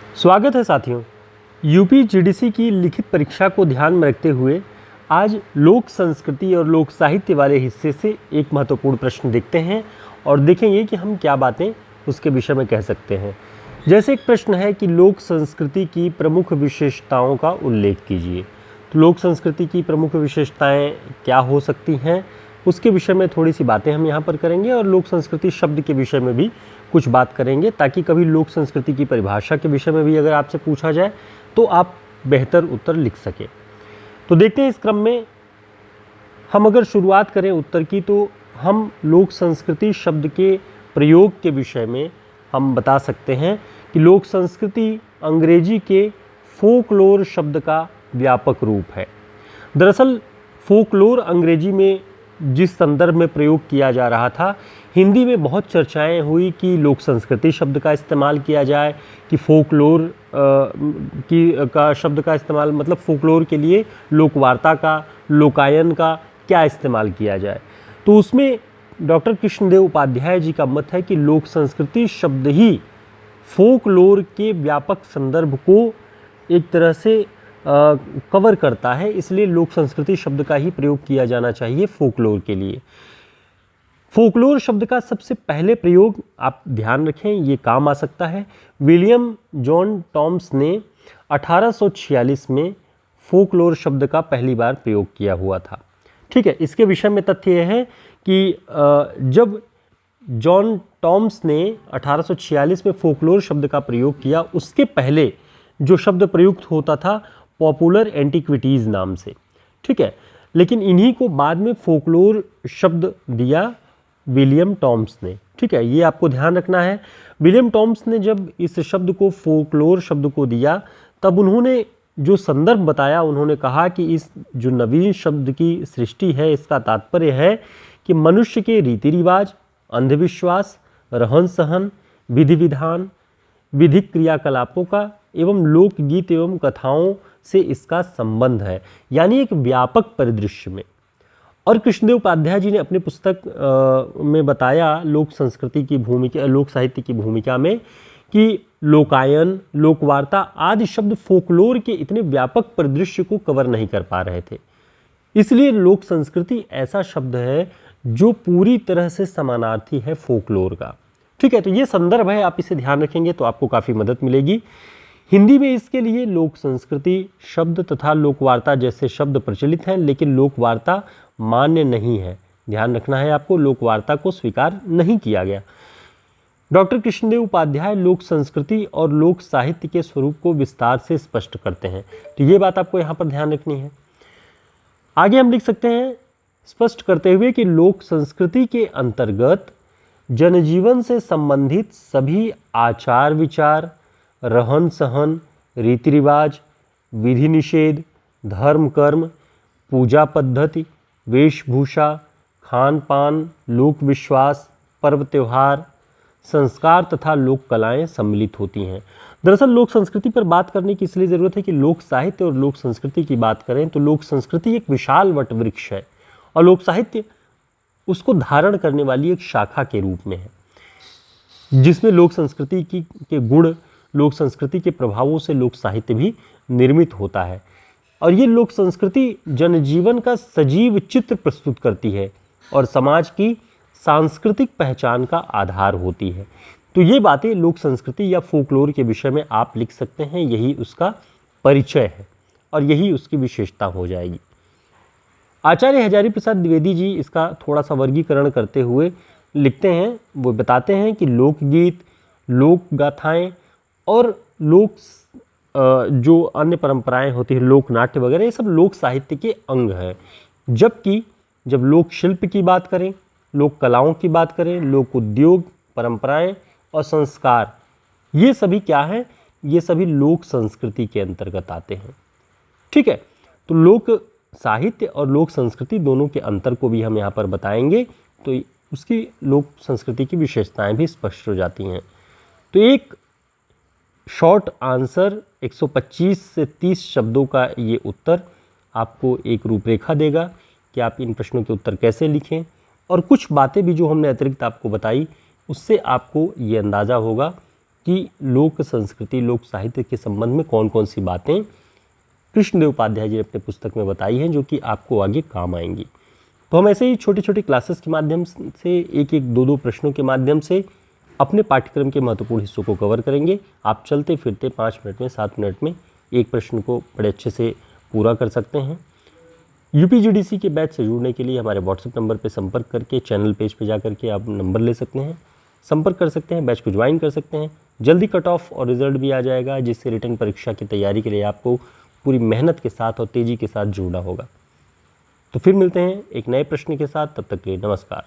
स्वागत है साथियों। यूपी जीडीसी की लिखित परीक्षा को ध्यान में रखते हुए आज लोक संस्कृति और लोक साहित्य वाले हिस्से से एक महत्वपूर्ण प्रश्न देखते हैं और देखेंगे कि हम क्या बातें उसके विषय में कह सकते हैं। जैसे एक प्रश्न है कि लोक संस्कृति की प्रमुख विशेषताओं का उल्लेख कीजिए। तो लोक संस्कृति की प्रमुख विशेषताएं क्या हो सकती हैं, उसके विषय में थोड़ी सी बातें हम यहाँ पर करेंगे और लोक संस्कृति शब्द के विषय में भी कुछ बात करेंगे, ताकि कभी लोक संस्कृति की परिभाषा के विषय में भी अगर आपसे पूछा जाए तो आप बेहतर उत्तर लिख सकें। तो देखते हैं इस क्रम में हम अगर शुरुआत करें उत्तर की, तो हम लोक संस्कृति शब्द के प्रयोग के विषय में हम बता सकते हैं कि लोक संस्कृति अंग्रेजी के फोकलोर शब्द का व्यापक रूप है। दरअसल फोकलोर अंग्रेजी में जिस संदर्भ में प्रयोग किया जा रहा था, हिंदी में बहुत चर्चाएं हुई कि लोक संस्कृति शब्द का इस्तेमाल किया जाए कि फोकलोर का शब्द का इस्तेमाल, मतलब फोकलोर के लिए लोकवार्ता का, लोकायन का क्या इस्तेमाल किया जाए। तो उसमें डॉक्टर कृष्णदेव उपाध्याय जी का मत है कि लोक संस्कृति शब्द ही फोकलोर के व्यापक संदर्भ को एक तरह से कवर करता है, इसलिए लोक संस्कृति शब्द का ही प्रयोग किया जाना चाहिए फोकलोर के लिए। फोकलोर शब्द का सबसे पहले प्रयोग आप ध्यान रखें, ये काम आ सकता है। विलियम जॉन टॉम्स ने 1846 में फोकलोर शब्द का पहली बार प्रयोग किया हुआ था। ठीक है, इसके विषय में तथ्य यह है कि जब जॉन टॉम्स ने 1846 में फोकलोर शब्द का प्रयोग किया, उसके पहले जो शब्द प्रयुक्त होता था पॉपुलर एंटिक्विटीज़ नाम से। ठीक है, लेकिन इन्हीं को बाद में फोकलोर शब्द दिया विलियम टॉम्स ने। ठीक है, ये आपको ध्यान रखना है। विलियम टॉम्स ने जब इस शब्द को फोकलोर शब्द को दिया, तब उन्होंने जो संदर्भ बताया, उन्होंने कहा कि इस जो नवीन शब्द की सृष्टि है, इसका तात्पर्य है कि मनुष्य के रीति रिवाज, अंधविश्वास, रहन सहन, विधि विधान, विधिक क्रियाकलापों का एवं लोकगीत एवं कथाओं से इसका संबंध है, यानी एक व्यापक परिदृश्य में। और कृष्णदेव उपाध्याय जी ने अपनी पुस्तक में बताया लोक संस्कृति की भूमिका, लोक साहित्य की भूमिका में, कि लोकायन, लोकवार्ता आदि शब्द फोकलोर के इतने व्यापक परिदृश्य को कवर नहीं कर पा रहे थे। इसलिए लोक संस्कृति ऐसा शब्द है जो पूरी तरह से समानार्थी है फोकलोर का। ठीक है, तो ये संदर्भ है, आप इसे ध्यान रखेंगे तो आपको काफ़ी मदद मिलेगी। हिंदी में इसके लिए लोक संस्कृति शब्द तथा लोकवार्ता जैसे शब्द प्रचलित हैं, लेकिन लोकवार्ता मान्य नहीं है। ध्यान रखना है आपको, लोकवार्ता को स्वीकार नहीं किया गया। डॉक्टर कृष्णदेव उपाध्याय लोक संस्कृति और लोक साहित्य के स्वरूप को विस्तार से स्पष्ट करते हैं, तो ये बात आपको यहाँ पर ध्यान रखनी है। आगे हम लिख सकते हैं स्पष्ट करते हुए कि लोक संस्कृति के अंतर्गत जनजीवन से संबंधित सभी आचार विचार, रहन सहन, रीति रिवाज, विधि निषेध, धर्म कर्म, पूजा पद्धति, वेशभूषा, खान पान, लोक विश्वास, पर्व त्योहार, संस्कार तथा लोक कलाएँ सम्मिलित होती हैं। दरअसल लोक संस्कृति पर बात करने की इसलिए ज़रूरत है कि लोक साहित्य और लोक संस्कृति की बात करें तो लोक संस्कृति एक विशाल वटवृक्ष है और लोक साहित्य उसको धारण करने वाली एक शाखा के रूप में है, जिसमें लोक संस्कृति के गुण, लोक संस्कृति के प्रभावों से लोक साहित्य भी निर्मित होता है। और ये लोक संस्कृति जनजीवन का सजीव चित्र प्रस्तुत करती है और समाज की सांस्कृतिक पहचान का आधार होती है। तो ये बातें लोक संस्कृति या फोकलोर के विषय में आप लिख सकते हैं, यही उसका परिचय है और यही उसकी विशेषता हो जाएगी। आचार्य हजारी प्रसाद द्विवेदी जी इसका थोड़ा सा वर्गीकरण करते हुए लिखते हैं, वो बताते हैं कि लोकगीत, लोक गाथाएँ और लोक जो अन्य परंपराएं होती हैं, लोक नाट्य वगैरह, ये सब लोक साहित्य के अंग हैं। जबकि जब लोक शिल्प की बात करें, लोक कलाओं की बात करें, लोक उद्योग, परंपराएं और संस्कार, ये सभी क्या हैं? ये सभी लोक संस्कृति के अंतर्गत आते हैं। ठीक है, तो लोक साहित्य और लोक संस्कृति दोनों के अंतर को भी हम यहाँ पर बताएंगे, तो उसकी लोक संस्कृति की विशेषताएं भी स्पष्ट हो जाती हैं। तो एक शॉर्ट आंसर 125 से 30 शब्दों का ये उत्तर आपको एक रूपरेखा देगा कि आप इन प्रश्नों के उत्तर कैसे लिखें, और कुछ बातें भी जो हमने अतिरिक्त आपको बताई, उससे आपको ये अंदाज़ा होगा कि लोक संस्कृति, लोक साहित्य के संबंध में कौन कौन सी बातें कृष्णदेव उपाध्याय जी ने अपने पुस्तक में बताई हैं जो कि आपको आगे काम आएंगी। तो हम ऐसे ही छोटी छोटी क्लासेस के माध्यम से एक एक दो प्रश्नों के माध्यम से अपने पाठ्यक्रम के महत्वपूर्ण हिस्सों को कवर करेंगे। आप चलते फिरते 5 मिनट में 7 मिनट में एक प्रश्न को बड़े अच्छे से पूरा कर सकते हैं। यूपीजीडीसी के बैच से जुड़ने के लिए हमारे व्हाट्सएप नंबर पर संपर्क करके चैनल पेज पर जाकर के आप नंबर ले सकते हैं, संपर्क कर सकते हैं, बैच को ज्वाइन कर सकते हैं। जल्दी कट ऑफ और रिजल्ट भी आ जाएगा, जिससे रिटर्न परीक्षा की तैयारी के लिए आपको पूरी मेहनत के साथ और तेज़ी के साथ जुड़ना होगा। तो फिर मिलते हैं एक नए प्रश्न के साथ, तब तक के लिए नमस्कार।